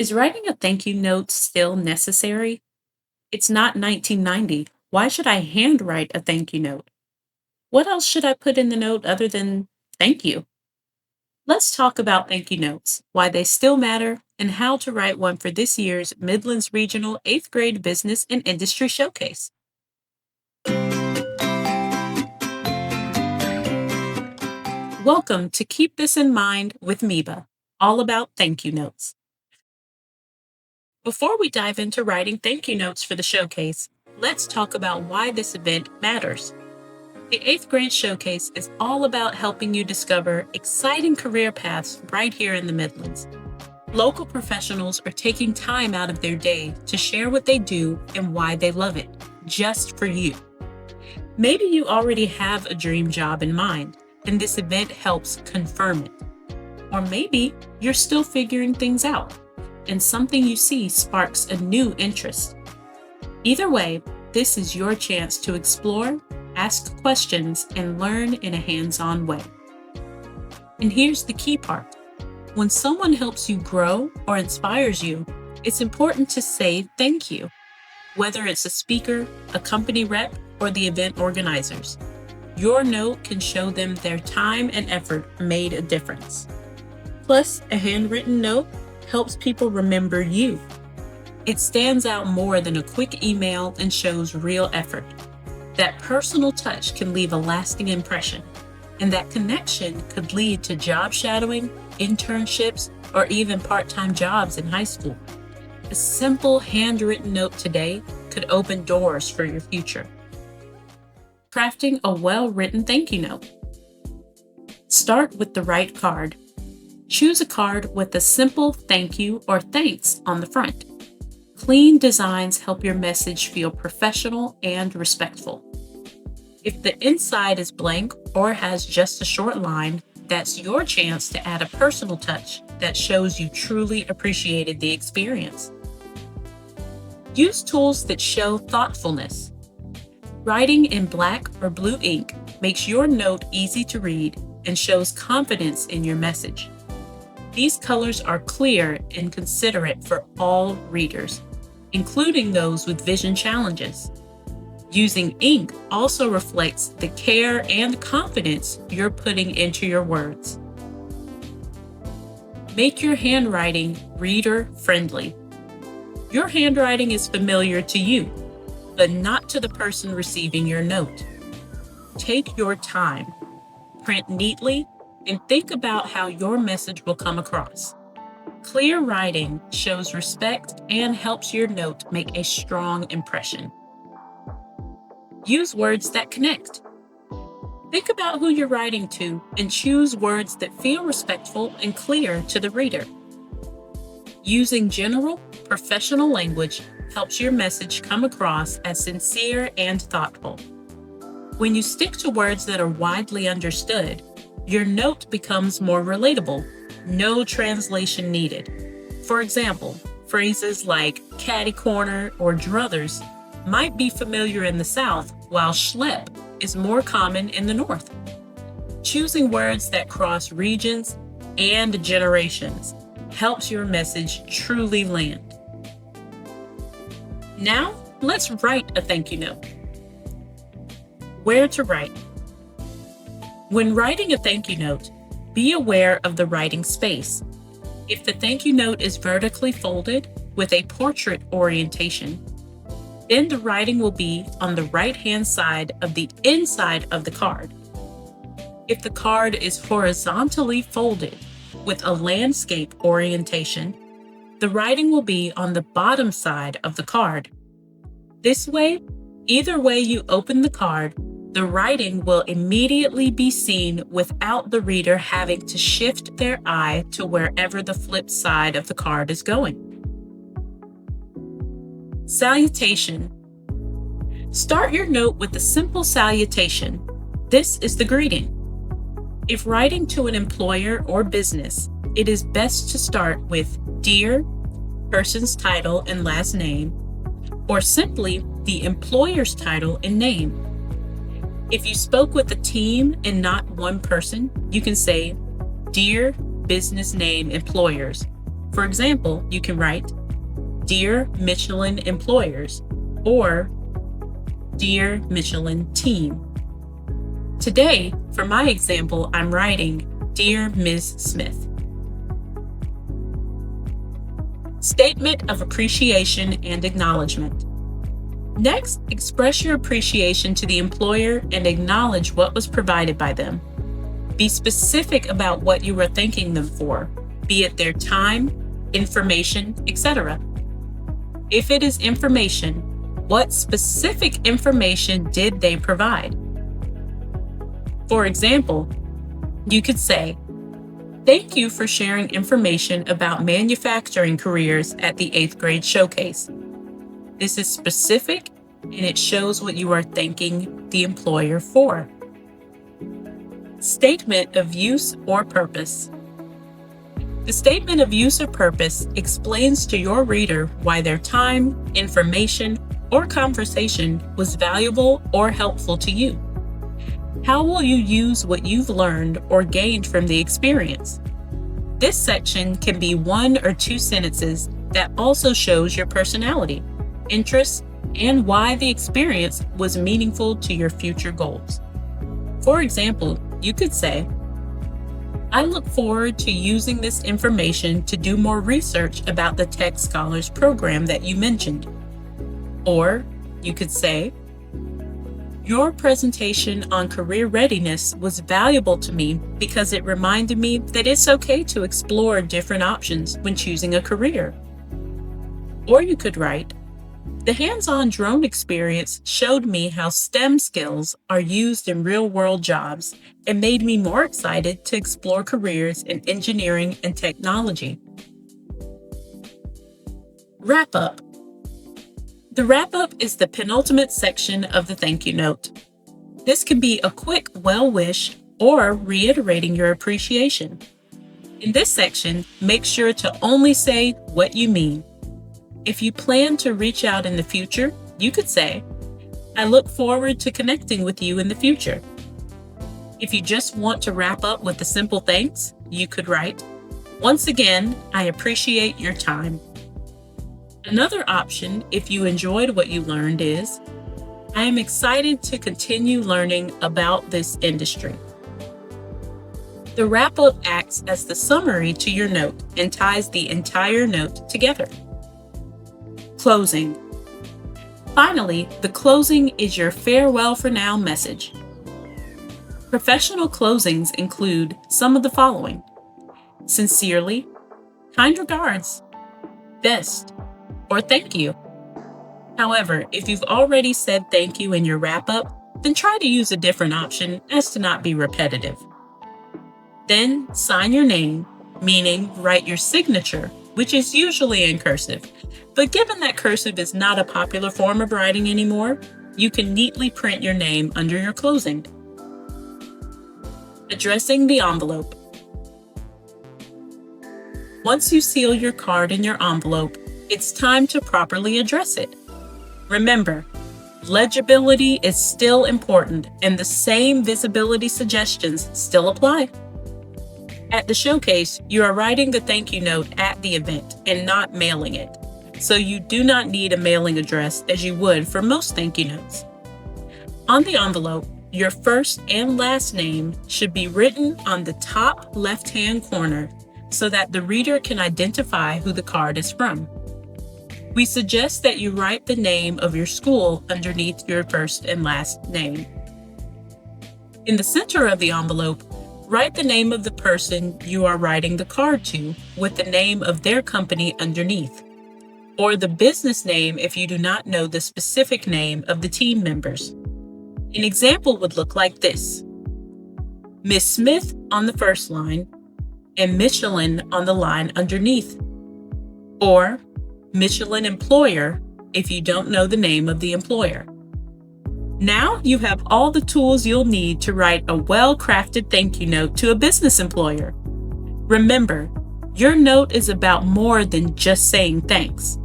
Is writing a thank you note still necessary? It's not 1990. Why should I handwrite a thank you note? What else should I put in the note other than thank you? Let's talk about thank you notes, why they still matter, and how to write one for this year's Midlands Regional 8th grade Business and Industry Showcase. Welcome to Keep This in Mind with MEBA, all about thank you notes. Before we dive into writing thank you notes for the showcase, let's talk about why this event matters. The 8th grade showcase is all about helping you discover exciting career paths right here in the Midlands. Local professionals are taking time out of their day to share what they do and why they love it, just for you. Maybe you already have a dream job in mind, and this event helps confirm it. Or maybe you're still figuring things out, and something you see sparks a new interest. Either way, this is your chance to explore, ask questions, and learn in a hands-on way. And here's the key part. When someone helps you grow or inspires you, it's important to say thank you, whether it's a speaker, a company rep, or the event organizers. Your note can show them their time and effort made a difference. Plus, a handwritten note helps people remember you. It stands out more than a quick email and shows real effort. That personal touch can leave a lasting impression, and that connection could lead to job shadowing, internships, or even part-time jobs in high school. A simple handwritten note today could open doors for your future. Crafting a well-written thank you note. Start with the right card. Choose a card with a simple thank you or thanks on the front. Clean designs help your message feel professional and respectful. If the inside is blank or has just a short line, that's your chance to add a personal touch that shows you truly appreciated the experience. Use tools that show thoughtfulness. Writing in black or blue ink makes your note easy to read and shows confidence in your message. These colors are clear and considerate for all readers, including those with vision challenges. Using ink also reflects the care and confidence you're putting into your words. Make your handwriting reader-friendly. Your handwriting is familiar to you, but not to the person receiving your note. Take your time, print neatly, and think about how your message will come across. Clear writing shows respect and helps your note make a strong impression. Use words that connect. Think about who you're writing to and choose words that feel respectful and clear to the reader. Using general, professional language helps your message come across as sincere and thoughtful. When you stick to words that are widely understood, your note becomes more relatable. No translation needed. For example, phrases like catty corner or druthers might be familiar in the South, while schlep is more common in the North. Choosing words that cross regions and generations helps your message truly land. Now, let's write a thank you note. Where to write? When writing a thank you note, be aware of the writing space. If the thank you note is vertically folded with a portrait orientation, then the writing will be on the right-hand side of the inside of the card. If the card is horizontally folded with a landscape orientation, the writing will be on the bottom side of the card. This way, either way you open the card, the writing will immediately be seen without the reader having to shift their eye to wherever the flip side of the card is going. Salutation. Start your note with a simple salutation. This is the greeting. If writing to an employer or business, it is best to start with Dear, person's title and last name, or simply the employer's title and name. If you spoke with a team and not one person, you can say, Dear business name employers, For example, you can write, "Dear Michelin employers," or "Dear Michelin team." Today, for my example, I'm writing, "Dear Ms. Smith." Statement of appreciation and acknowledgement. Next, express your appreciation to the employer and acknowledge what was provided by them. Be specific about what you were thanking them for, be it their time, information, etc. If it is information, what specific information did they provide? For example, you could say, "Thank you for sharing information about manufacturing careers at the 8th grade showcase." This is specific and it shows what you are thanking the employer for. Statement of use or purpose. The statement of use or purpose explains to your reader why their time, information, or conversation was valuable or helpful to you. How will you use what you've learned or gained from the experience? This section can be 1 or 2 sentences that also shows your personality, interests, and why the experience was meaningful to your future goals. For example, you could say, "I look forward to using this information to do more research about the Tech Scholars program that you mentioned." Or you could say, "Your presentation on career readiness was valuable to me because it reminded me that it's okay to explore different options when choosing a career." Or you could write, "The hands-on drone experience showed me how STEM skills are used in real-world jobs and made me more excited to explore careers in engineering and technology." Wrap up. The wrap-up is the penultimate section of the thank you note. This can be a quick well wish or reiterating your appreciation. In this section, make sure to only say what you mean. If you plan to reach out in the future, you could say, "I look forward to connecting with you in the future." If you just want to wrap up with a simple thanks, you could write, "Once again, I appreciate your time." Another option, if you enjoyed what you learned, is, "I am excited to continue learning about this industry." The wrap-up acts as the summary to your note and ties the entire note together. Closing. Finally, the closing is your farewell for now message. Professional closings include some of the following: sincerely, kind regards, best, or thank you. However, if you've already said thank you in your wrap-up, then try to use a different option as to not be repetitive. Then sign your name, meaning write your signature, which is usually in cursive. But given that cursive is not a popular form of writing anymore, you can neatly print your name under your closing. Addressing the envelope. Once you seal your card in your envelope, it's time to properly address it. Remember, legibility is still important and the same visibility suggestions still apply. At the showcase, you are writing the thank you note at the event and not mailing it, so you do not need a mailing address as you would for most thank you notes. On the envelope, your first and last name should be written on the top left-hand corner so that the reader can identify who the card is from. We suggest that you write the name of your school underneath your first and last name. In the center of the envelope, write the name of the person you are writing the card to with the name of their company underneath, or the business name if you do not know the specific name of the team members. An example would look like this: Miss Smith on the first line and Michelin on the line underneath, or Michelin employer if you don't know the name of the employer. Now you have all the tools you'll need to write a well-crafted thank you note to a business employer. Remember, your note is about more than just saying thanks.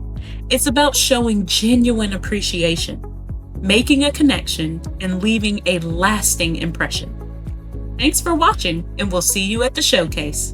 It's about showing genuine appreciation, making a connection, and leaving a lasting impression. Thanks for watching, and we'll see you at the showcase.